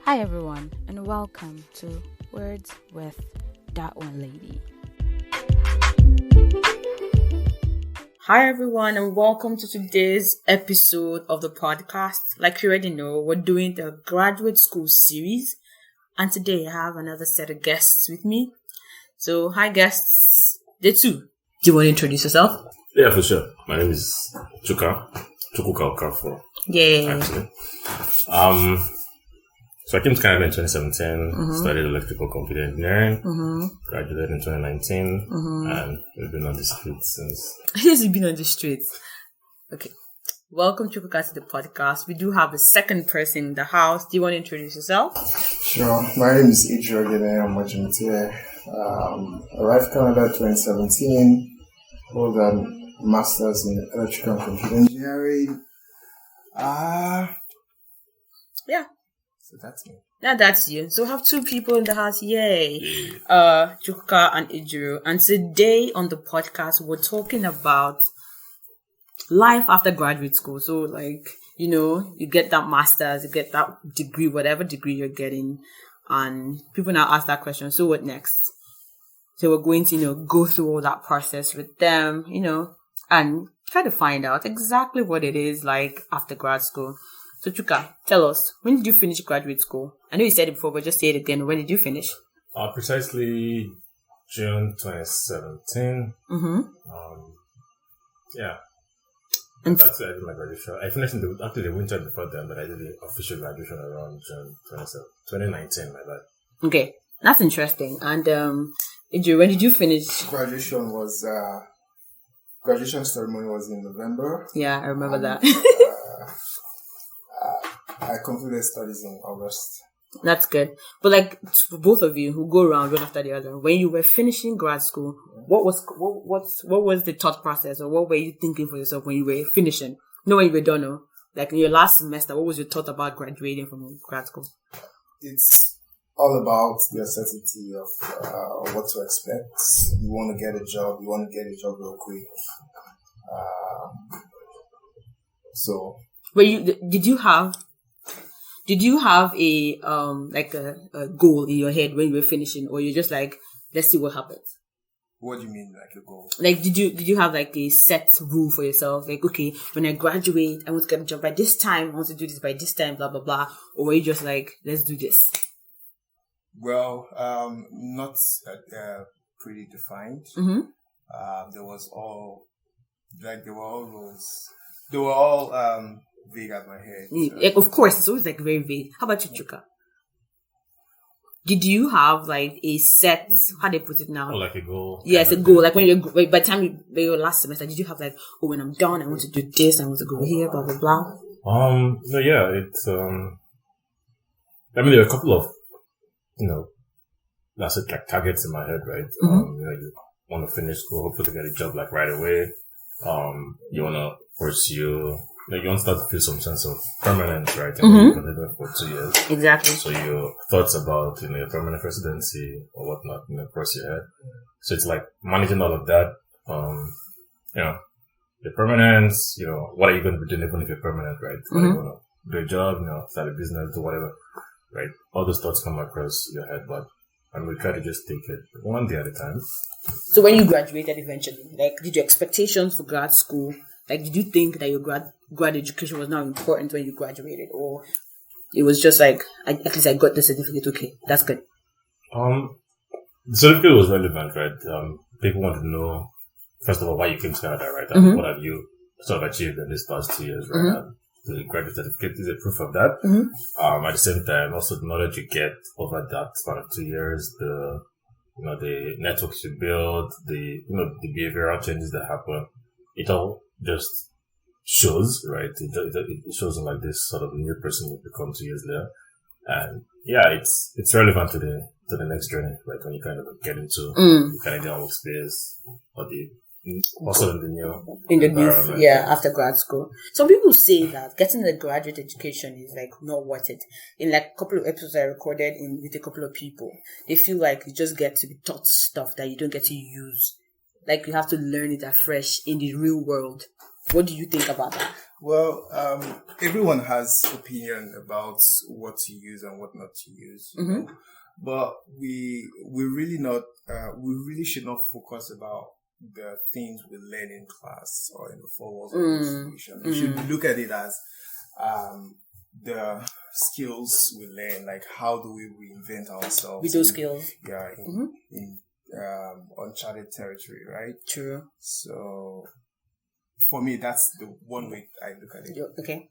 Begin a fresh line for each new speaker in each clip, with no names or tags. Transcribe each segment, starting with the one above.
Hi everyone, and welcome to Words with DatOneLady. Hi everyone, and welcome to today's episode of the podcast. Like you already know, we're doing the graduate school series, and today I have another set of guests with me. So, hi guests, day 2. Do you want to introduce yourself?
Yeah, for sure. My name is Chuka Okafo.
Yeah.
Actually. So I came to Canada in 2017, studied electrical computer engineering, graduated in 2019, and we've been on the streets since.
Yes, you've been on the streets. Okay. Welcome, Chuka, to the podcast. We do have a second person in the house. Do you want to introduce yourself?
Sure. My name is Idrogene Omajimite. Arrived Canada 2017. Hold a master's in electrical and computer engineering.
Yeah.
So that's me.
Yeah, that's you. So we have 2 people in the house. Yay. Chuka and Idru. And today on the podcast, we're talking about life after graduate school. So you get that master's, you get that degree, whatever degree you're getting. And people now ask that question, so what next? So we're going to, go through all that process with them, and try to find out exactly what it is like after grad school. So Chuka, tell us, when did you finish graduate school? I know you said it before, but just say it again. When did you finish?
Precisely June 2017. Yeah.
And
that's where I did my graduation. I finished in the winter before then, but I did the official graduation around June 2019, my bad.
Okay, that's interesting. And Idru, when did you finish?
Graduation ceremony was in November.
Yeah, I remember that.
I concluded studies in August.
That's good. But for both of you who go around one after the other, when you were finishing grad school, what was the thought process, or what were you thinking for yourself when you were finishing? When you were done, in your last semester, what was your thought about graduating from grad school?
It's all about the uncertainty of what to expect. You want to get a job real quick.
Did you have a a goal in your head when you were finishing, or you're just like, let's see what happens?
What do you mean, like a goal?
Did you have a set rule for yourself? Okay, when I graduate, I want to get a job by this time. I want to do this by this time, blah blah blah. Or were you just like, let's do this?
Well, not pretty defined. There were all rules. They were all vague at my head. So.
Of course, it's always very vague. How about you, Chuka? Did you have a set? How do they put it now?
Oh, like a goal.
Yes, a goal. When you by the time your last semester, did you have when I'm done, I want to do this, I want to go here, blah blah blah?
No, yeah, it's I mean, there are a couple of that's it, targets in my head, right? You want to finish school, hopefully get a job right away. You want to pursue. You want to start to feel some sense of permanence, right? And you've been living for 2 years.
Exactly.
So your thoughts about, your permanent residency or whatnot, cross your head. So it's managing all of that. The permanence, what are you going to be doing even if you're permanent, right? Are you going to do a job, start a business, do whatever, right? All those thoughts come across your head, but we try to just take it one day at a time.
So when you graduated eventually, did your expectations for grad school, did you think that your grad education was now important when you graduated, or it was just at least I got the certificate, okay, that's good?
The certificate was relevant, right? People want to know, first of all, why you came to Canada, right? And what have you sort of achieved in these past 2 years, right? And the graduate certificate is a proof of that. At the same time, also the knowledge you get over that span of 2 years, the networks you build, the behavioral changes that happen, it all just shows, right? It shows in this sort of new person you become 2 years later. And yeah, it's relevant to the next journey, right? When you kind of get into the Canadian workspace or also in the new
after grad school. Some people say that getting a graduate education is not worth it. In a couple of episodes I recorded with a couple of people, they feel like you just get to be taught stuff that you don't get to use. You have to learn it afresh in the real world. What do you think about that?
Well, everyone has opinion about what to use and what not to use, you know? But we really should not focus about the things we learn in class or in the four walls of the institution. We should look at it as the skills we learn, like how do we reinvent ourselves
with those skills.
Yeah, in uncharted territory, right?
True.
So for me, that's the one way I look at it.
Okay.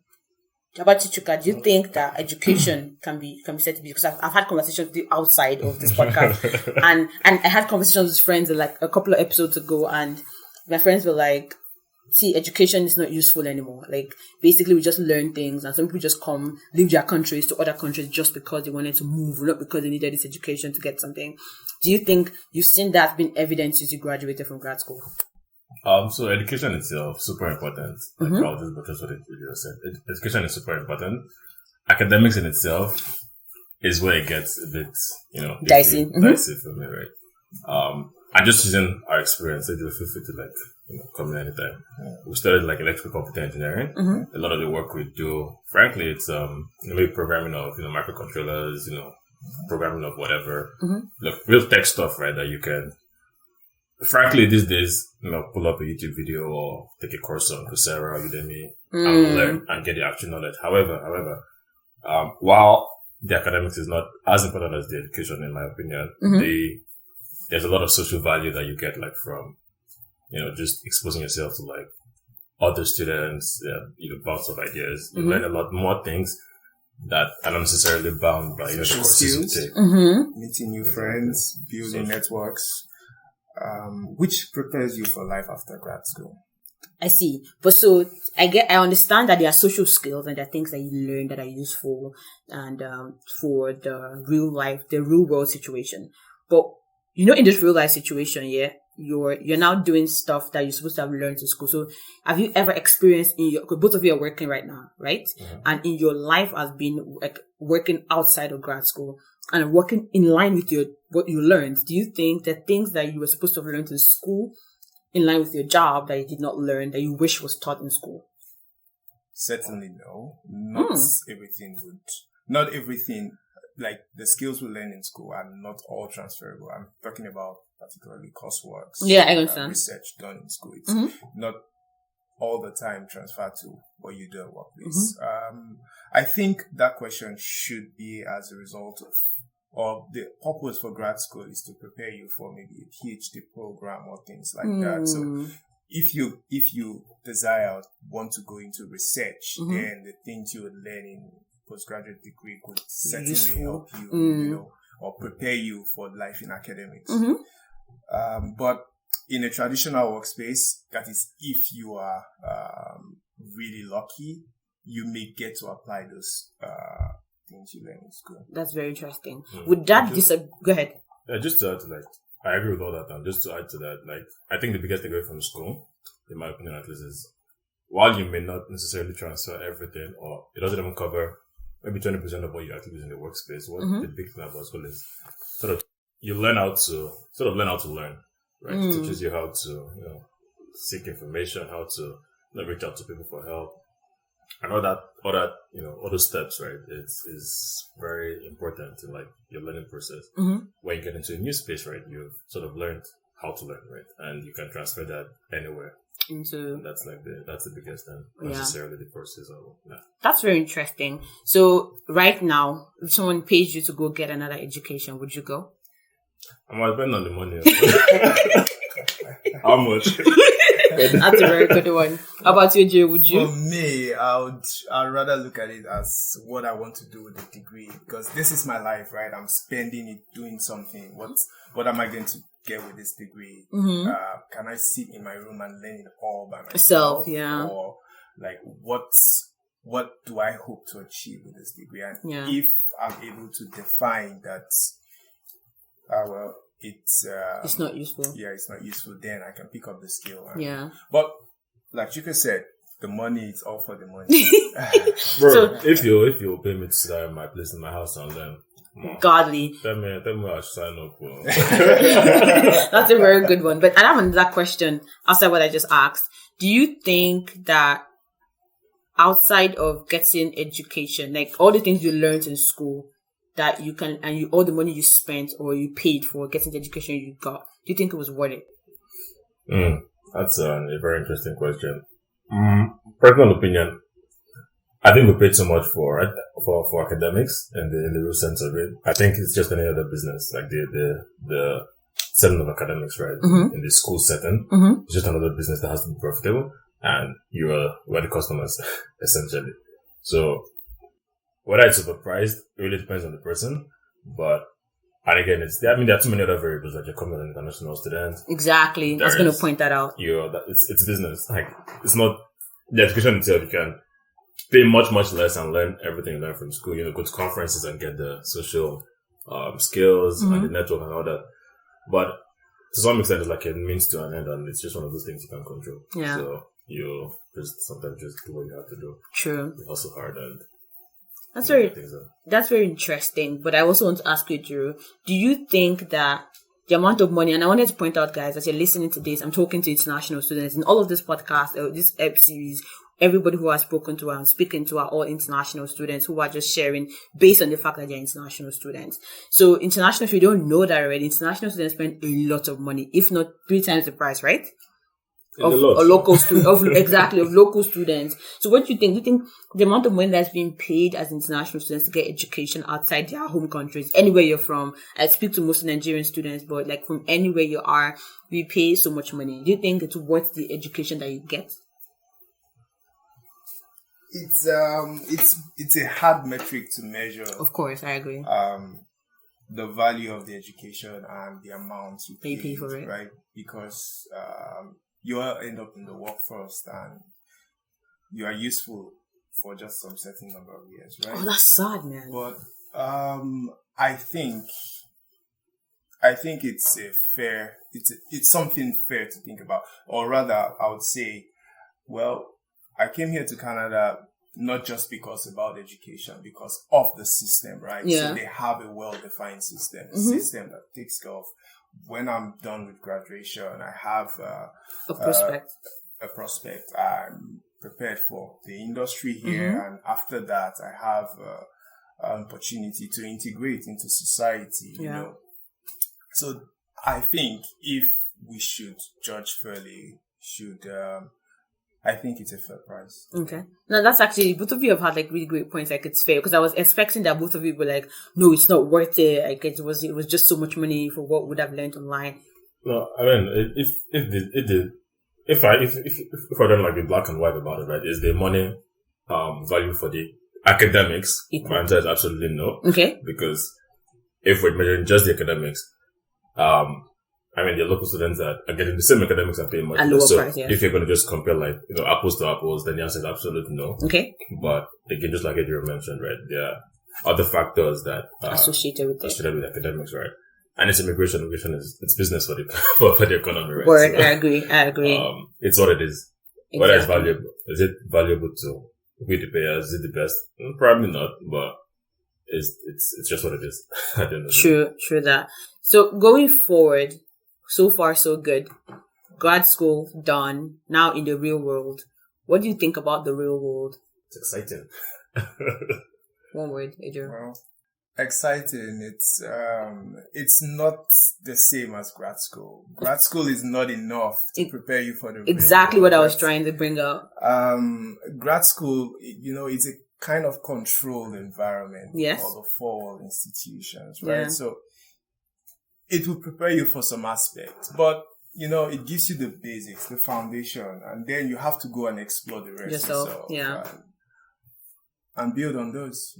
How about you, Chuka? Do you think that education can be said to be, because I've had conversations with you outside of this podcast and I had conversations with friends like a couple of episodes ago, and my friends were like, see, education is not useful anymore. Like, basically we just learn things, and some people just leave their countries to other countries just because they wanted to move, not because they needed this education to get something. Do you think you've seen that been evident since you graduated from grad school?
So education itself, super important. Like, I'll just buttress what you just said. Education is super important. Academics in itself is where it gets a bit, dicey for me, right? And just using our experience, feel free to come in anytime. We studied electrical computer engineering. A lot of the work we do, frankly, it's maybe programming of microcontrollers, programming of whatever, real tech stuff, right? That you can. Frankly, these days, pull up a YouTube video or take a course on Coursera or Udemy and learn and get the actual knowledge. However, while the academics is not as important as the education, in my opinion, there's a lot of social value that you get from, just exposing yourself to other students, bouts of ideas. You learn a lot more things that are not necessarily bound by the courses you take.
Meeting new friends, building networks. Which prepares you for life after grad school.
I see. But so I understand that there are social skills and there are things that you learn that are useful and for the real world situation. But in this real life situation, you're now doing stuff that you're supposed to have learned in school. So have you ever experienced both of you are working right now, right? And in your life has been working outside of grad school and working in line with what you learned. Do you think that things that you were supposed to have learned in school, in line with your job, that you did not learn, that you wish was taught in school?
Certainly no. Not everything, like the skills we learn in school are not all transferable. I'm talking about particularly coursework.
Yeah, I understand.
Research done in school. It's not all the time transferred to what you do at workplace. I think that question should be as a result of the purpose for grad school is to prepare you for maybe a PhD program or things like that. So if you want to go into research, then the things you would learn in postgraduate degree could certainly help you, or prepare you for life in academics. But in a traditional workspace, that is, if you are really lucky, you may get to apply those things you learn in school.
That's very interesting. Would that go ahead?
Yeah, just to add to I agree with all that. And just to add to that, I think the biggest takeaway from school, in my opinion at least, is while you may not necessarily transfer everything, or it doesn't even cover maybe 20% of what you actually use in the workspace, what the big thing about school is you learn how to learn, right? It teaches you how to, seek information, how to reach out to people for help. And all those steps, right? Is very important in your learning process. When you get into a new space, right, you've sort of learned how to learn, right? And you can transfer that anywhere. And that's that's the biggest thing, not necessarily the process of
That's very interesting. So right now, if someone pays you to go get another education, would you go?
I might depend on the money. How much?
That's a very good one. How about you, Jay? Would you?
For me, I'd rather look at it as what I want to do with the degree, because this is my life, right? I'm spending it doing something. What am I going to get with this degree? Can I sit in my room and learn it all by myself? Or what do I hope to achieve with this degree? And if I'm able to define that, it's not useful. Yeah, it's not useful. Then I can pick up the skill. But like Chuka said, the money, it's all for the money.
Bro, if you pay me to sit at my place in my house and learn,
godly.
Tell me I should sign up.
That's a very good one. But I have another question outside what I just asked. Do you think that outside of getting education, like all the things you learned in school that you can, and all the money you spent or you paid for getting the education you got, do you think it was worth it?
That's a very interesting question. Personal opinion, I think we paid so much for academics in the real sense of it. I think it's just any other business, like the setting of academics, right? In the school setting, it's just another business that has to be profitable, and we're the customers, essentially. So whether it's overpriced, it really depends on the person. But, and again, there are too many other variables, like you're coming as an international student.
Exactly. I was going to point that out.
It's business. Like, it's not the education itself. You can pay much, much less and learn everything you learn from school. Go to conferences and get the social skills and the network and all that. But to some extent, it's like a means to an end, and it's just one of those things you can't control.
Yeah.
So you sometimes just do what you have to do.
True.
You hustle hard and
that's very interesting. But I also want to ask you, Drew, do you think that the amount of money, and I wanted to point out, guys, as you're listening to this, I'm talking to international students in all of this podcast, this series, everybody who has spoken to and speaking to are all international students who are just sharing based on the fact that they're international students. So international, if you don't know that already, international students spend a lot of money, if not 3 times the price, right? Of local students. So what do you think? Do you think the amount of money that's being paid as international students to get education outside their home countries, anywhere you're from? I speak to most Nigerian students, but like from anywhere you are, we pay so much money. Do you think it's worth the education that you get?
It's a hard metric to measure.
Of course, I agree.
The value of the education and the amount you
pay for it,
right? Because you will end up in the workforce and you are useful for just some certain number of years, right?
Oh, that's sad, man.
But I think it's it's something fair to think about, or rather, I would say, well, I came here to Canada not just because about education, because of the system, right?
Yeah. So
they have a well-defined system, a system that takes care of. When I'm done with graduation, I have
a
prospect. I'm prepared for the industry here, and after that, I have an opportunity to integrate into society.
Yeah.
You know, so I think if we should judge fairly, I think it's a fair price.
Okay. No, that's actually, both of you have had like really great points. Like it's fair, because I was expecting that both of you were like, no, it's not worth it. Like it was just so much money for what would have learned online.
No, I mean, if I don't like be black and white about it, right? Is the money value for the academics? My answer is absolutely no.
Okay.
Because if we're measuring just the academics, I mean, the local students that are getting the same academics are paying much less. So
price, yeah.
If you're going to just compare apples to apples, then the answer is absolutely no.
Okay.
But again, just like Adrian mentioned, right, there are other factors that are
associated with
academics, right? And it's immigration. Immigration it's business for the for the economy, right?
Word,
So,
I agree.
It's what it is.
Exactly.
Whether it's valuable, is it valuable to we the payers? Is it the best? Probably not, but it's just what it is. I don't know.
True that. So going forward, so far so good. Grad school done. Now in the real world, what do you think about the real world?
It's exciting.
One word, Adrian.
Well, exciting. It's not the same as grad school. Grad school is not enough to prepare you for the
exactly
real world.
What I was trying to bring up.
Grad school, it's a kind of controlled environment.
Yes.
For the four institutions, right?
Yeah.
So it will prepare you for some aspects, but it gives you the basics, the foundation, and then you have to go and explore the rest yourself.
Yeah.
And build on those,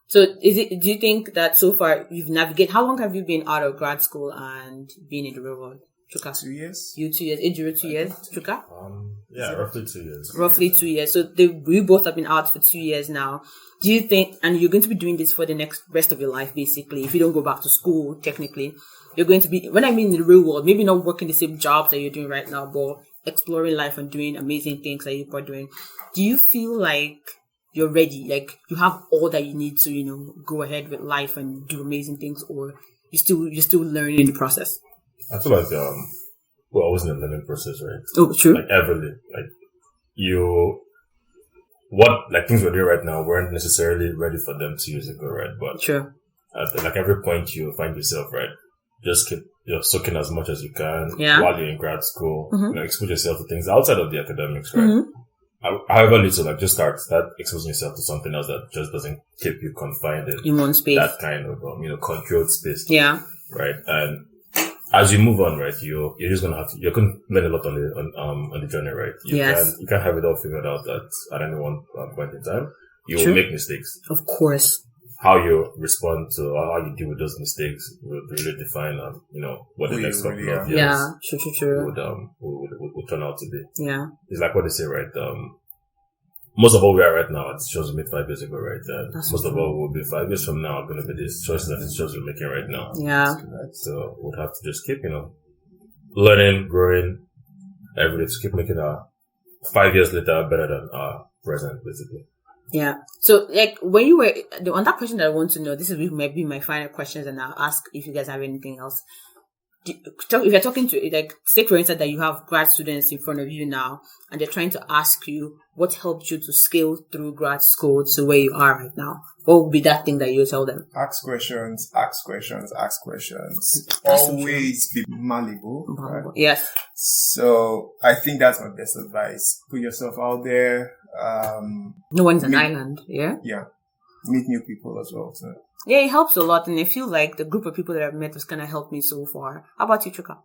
So do you think that so far you've navigated, how long have you been out of grad school and been in the real world? Chuka?
2 years.
You 2 years. Ejiro 2 years. Chuka?
Yeah, roughly 2 years.
Roughly 2 years. So we both have been out for 2 years now. Do you think, and you're going to be doing this for the rest of your life, basically, if you don't go back to school, technically, you're going to be, when I mean in the real world, maybe not working the same jobs that you're doing right now, but exploring life and doing amazing things that you're doing. Do you feel like you're ready? Like you have all that you need to, go ahead with life and do amazing things, or you're still learning in the process?
I feel like we're always in a learning process, right?
Oh, true.
Like everything. Like what like things we're doing right now weren't necessarily ready for them 2 years ago, right? But
True.
at like every point you find yourself, right, just keep soaking as much as you can while you're in grad school. Expose yourself to things outside of the academics, right? However little, like just start exposing yourself to something else that just doesn't keep you confined
in one space.
That kind of controlled space.
Yeah.
Right. And as you move on, right, you're just gonna you're gonna learn a lot on the journey, right? You can't have it all figured out at any one point in time. You will make mistakes.
Of course.
How you respond to or how you deal with those mistakes will really define what the next couple of years would turn out to be.
Yeah.
It's like what they say, right? Most of what we are right now are decisions we made 5 years ago, right? And most of what will be 5 years from now are going to be these choices and decisions we're making right now.
Yeah.
So we'll have to just keep, learning, growing every day to keep making our 5 years later better than our present, basically.
Yeah. So, like, when you were on that question that I want to know, this is maybe my final questions, and I'll ask if you guys have anything else. If you're talking to, like, say for instance that you have grad students in front of you now, and they're trying to ask you what helped you to scale through grad school to where you are right now, what would be that thing that you tell them?
Ask questions. Always be malleable. Right?
Yes.
So I think that's my best advice. Put yourself out there.
No one's an island. Yeah.
Yeah. Meet new people as well. So.
Yeah, it helps a lot, and I feel like the group of people that I've met has kind of helped me so far. How about you, Chuka?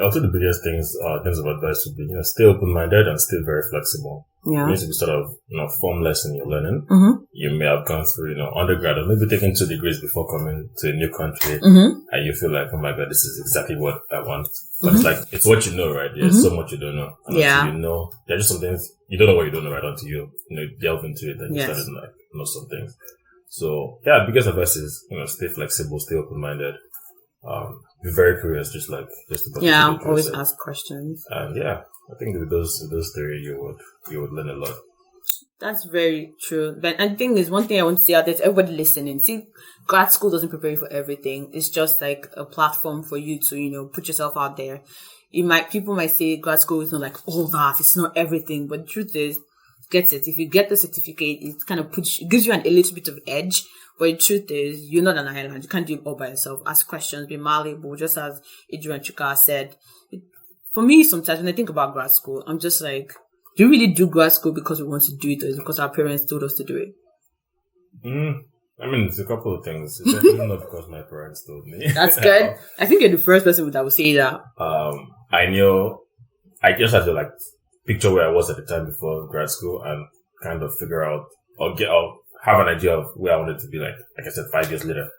Also, the biggest things of advice would be, stay open-minded and still very flexible.
Yeah.
You need to be sort of, formless in your learning. You may have gone through, undergrad or maybe taken 2 degrees before coming to a new country, and you feel like, oh my God, this is exactly what I want. But it's like, it's what you know, right? There's so much you don't know. And until there's just some things, you don't know what you don't know right until you, delve into it and you start to know some things. So, the biggest advice is, stay flexible, stay open-minded, be very curious, just
always ask questions.
And I think with those 3, you would learn a lot.
That's very true. But and the thing is, one thing I want to say out there to everybody listening, see, grad school doesn't prepare you for everything. It's just like a platform for you to, put yourself out there. People might say grad school is not like all that, it's not everything, but the truth is, get it. If you get the certificate, it kind of it gives you a little bit of edge. But the truth is, you're not an island. You can't do it all by yourself. Ask questions, be malleable, just as Idris and Chuka said. For me, sometimes when I think about grad school, I'm just like, do you really do grad school because we want to do it, or is it because our parents told us to do it?
I mean, it's a couple of things. It's definitely not because my parents told me.
That's good. I think you're the first person that would say that.
I just had to picture where I was at the time before grad school and kind of figure out or have an idea of where I wanted to be like I said, 5 years later.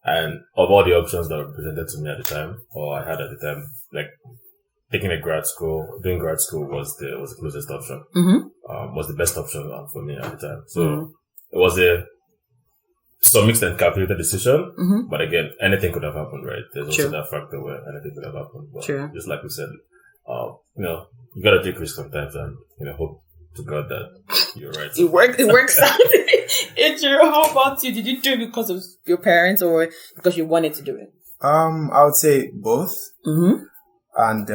And of all the options that were presented to me at the time, or I had at the time, doing grad school was the closest option. Was the best option for me at the time. So it was to some extent calculated decision, but again, anything could have happened, right? There's also that factor where anything could have happened. But just like we said, you gotta take risks sometimes and, hope to God that you're right.
It works out. Andrew, how about you? Did you do it because of your parents or because you wanted to do it?
I would say both. And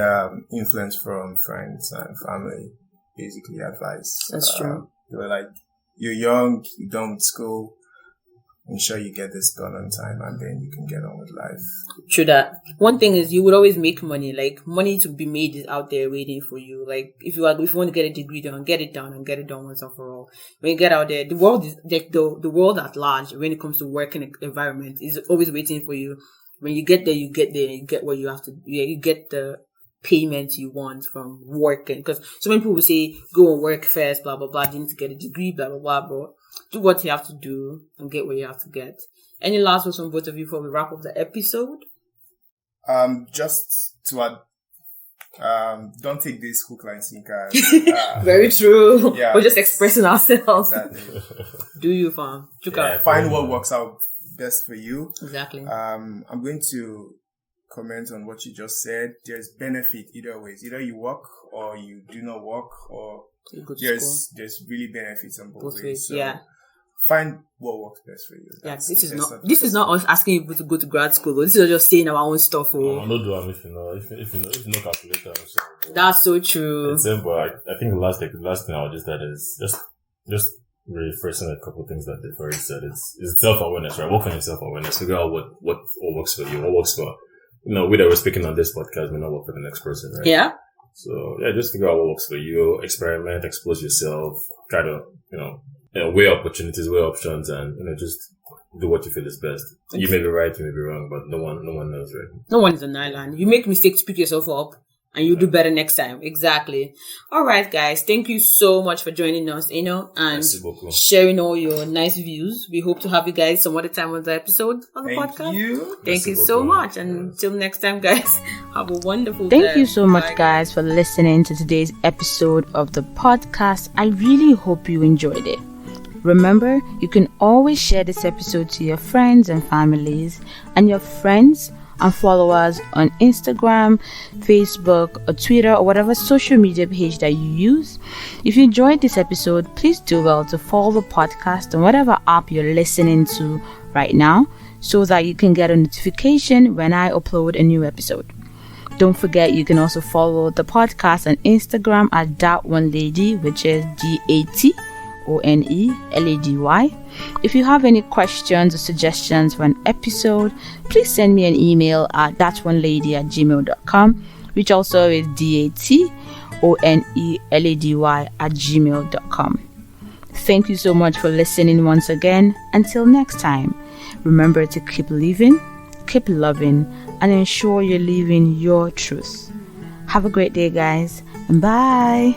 influence from friends and family, basically advice.
That's true.
They were like, you're young, you're done with school, ensure you get this done on time and then you can get on with life.
True that. One thing is you would always make money. Money to be made is out there waiting for you. If you want to get a degree done, get it done and get it done once and for all. When you get out there, the world is the world at large when it comes to working environment is always waiting for you. When you get there, you get what you have to. You get the payment you want from working. Because so many people say, go and work first, blah, blah, blah. You need to get a degree, blah, blah, blah. But do what you have to do and get what you have to get. Any last words from both of you before we wrap up the episode?
Just to add, don't take this hook, line, sinker.
Very true. Yeah. We're just expressing ourselves.
Exactly.
Do you, fam?
Find what works out best for you.
Exactly.
I'm going to comment on what you just said. There's benefit either ways. Either you work or you do not work, or there's really benefits on both ways. So find what works best for you.
This is not us asking people to go to grad school. This is just saying our own stuff.
No do if you know calculator. So.
That's so true.
It's simple. I think the last thing I would just add is just rephrasing a couple of things that they've already said. It's self-awareness, right? Work on your self-awareness. Figure out what works for you, what works for, we that we're speaking on this podcast may not work for the next person, right?
Yeah.
So, just figure out what works for you, experiment, expose yourself, try to, weigh opportunities, weigh options, and, just do what you feel is best. You may be right, you may be wrong, but no one knows, right?
No one is an island. You make mistakes, pick yourself up, and you'll do better next time. Exactly. All right, guys. Thank you so much for joining us, and sharing all your nice views. We hope to have you guys some other time on the episode on the podcast. Thank you so much. And until next time, guys, have a wonderful day.
Thank you so much, guys, for listening to today's episode of the podcast. I really hope you enjoyed it. Remember, you can always share this episode to your friends and families, and your friends and followers on Instagram, Facebook, or Twitter, or whatever social media page that you use. If you enjoyed this episode, please do well to follow the podcast on whatever app you're listening to right now, so that you can get a notification when I upload a new episode. Don't forget, you can also follow the podcast on Instagram at DatOneLady, which is DatOneLady. If you have any questions or suggestions for an episode, please send me an email at DatOneLady@gmail.com, which also is DatOneLady@gmail.com. Thank you so much for listening once again. Until next time, remember to keep living, keep loving, and ensure you're living your truth. Have a great day, guys, and bye.